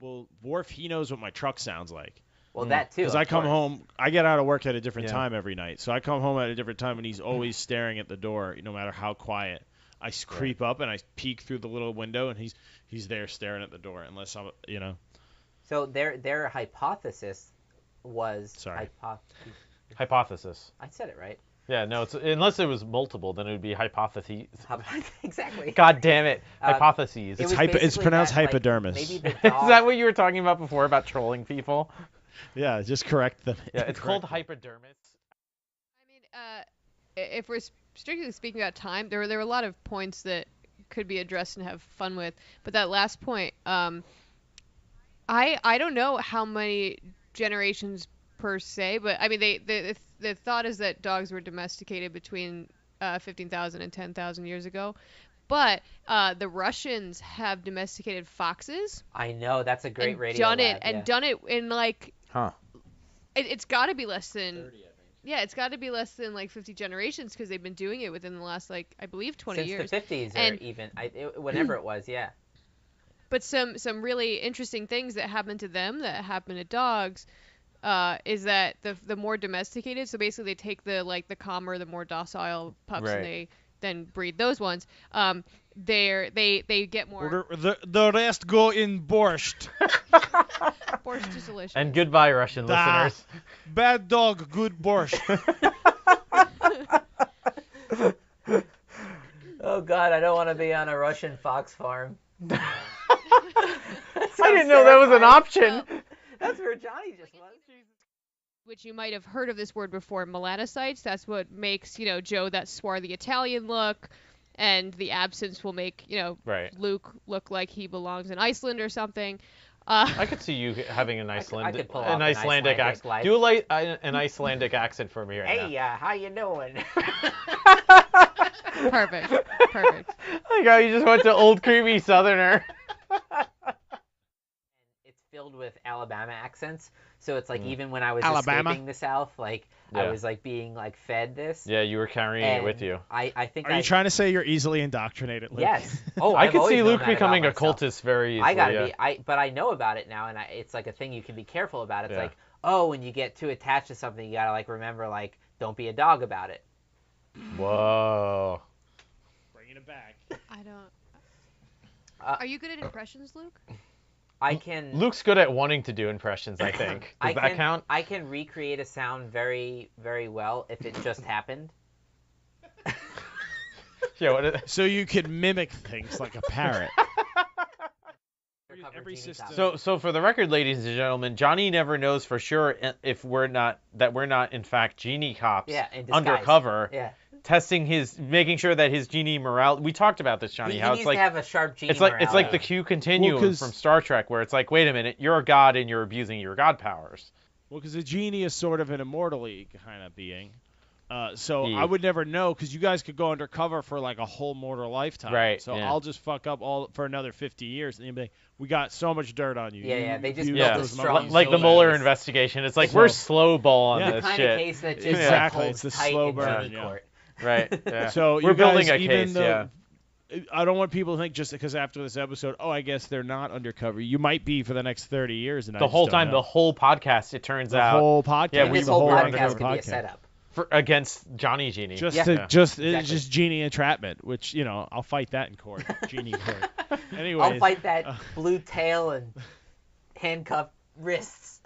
well, Worf, he knows what my truck sounds like. Well, that too. Because of I come course. home, I get out of work at a different Yeah. time every night. So I come home at a different time, and he's always staring at the door, no matter how quiet. I creep up and I peek through the little window, and he's there staring at the door, unless I'm, So their hypothesis was Sorry. Hypothesis. I said it right. Yeah, no, it's unless it was multiple, then it would be hypotheses. Exactly. God damn it, hypotheses. It was It's basically pronounced that, like, hypodermis. maybe the Is dog, that what you were talking about before about trolling people? Yeah, just correct them. Yeah, it's called hypodermis. I mean, if we're strictly speaking about time, there were a lot of points that could be addressed and have fun with. But that last point, I don't know how many generations per se, but I mean, the thought is that dogs were domesticated between 15,000 and 10,000 years ago. But the Russians have domesticated foxes. I know, that's a great and radio done lab, it and yeah. done it in like Huh. it's got to be less than 30, I think. yeah, it's got to be less than like 50 generations because they've been doing it within the last like I believe 20 Since years. the 50s or And- even whenever it was, yeah. But some really interesting things that happen to them that happen to dogs is that the more domesticated, so basically they take the calmer, the more docile pups Right. and they then breed those ones. They get more. The rest go in borscht. Borscht is delicious. And goodbye, Russian Da. listeners. Bad dog, good borscht. Oh God, I don't want to be on a Russian fox farm. I didn't know that was an option. That's where Johnny just was. Which you might have heard of this word before, melanocytes. That's what makes, Joe that swarthy Italian look, and the absence will make, Right. Luke look like he belongs in Iceland or something. I could see you having an I Icelandic, could pull off an Icelandic Icelandic accent. life. Do like an Icelandic accent for me right Hey, how you doing? Perfect. Perfect. now. Like how you just went to old creepy Southerner. It's filled with Alabama accents, so it's like even when I was Alabama? escaping the South, like Yeah. I was like being like fed this. Yeah, you were carrying it with and you. I think Are you trying to say you're easily indoctrinated, Luke? Yes. Oh, I I've could always see known Luke that about becoming a myself. cultist very easily. I gotta yeah. be. But I know about it now, and it's like a thing you can be careful about. It's Yeah. like, oh, when you get too attached to something, you gotta like remember, like, don't be a dog about it. Whoa. Bringing it back. I don't. Uh, Are you good at impressions, Luke? I can. Luke's good at wanting to do impressions, I think. Does that count? I can recreate a sound very, very well if it just happened. Yeah, what So you could mimic things like a parrot. Undercover Every genie system- copy. So for the record, ladies and gentlemen, Johnny never knows for sure if we're not in fact genie cops Yeah, in disguise. undercover, Yeah. making sure that his genie morale. We talked about this, Johnny. He how needs it's like to have a sharp genie it's like the morality. Q continuum 'cause- from Star Trek, where it's like, wait a minute, you're a god and you're abusing your god powers. Well, because a genie is sort of an immortal-y kind of being. So Yeah. I would never know, because you guys could go undercover for like a whole mortal lifetime. Right, So yeah. I'll just fuck up all for another 50 years, and you'll be like, we got so much dirt on you. Yeah, You- yeah, they you just abused built Yeah, a those strong monkeys like so the bad. Mueller investigation. It's like we're slow ball on Yeah. this kind shit. of case that just Exactly, like, it's holds the tight slow in burn, genie yeah. court. Right. Yeah. So we're you building guys, a even case. though, Yeah. I don't want people to think just because after this episode, oh, I guess they're not undercover. You might be for the next 30 years. And I The just whole don't time, know. the whole podcast, it turns The out, whole podcast. Yeah, And we this the whole whole podcast undercover could be a setup. against Johnny Genie. Just Yeah. just Exactly. just genie entrapment, which I'll fight that in court, genie court. Anyways, I'll fight that blue tail and handcuffed wrists.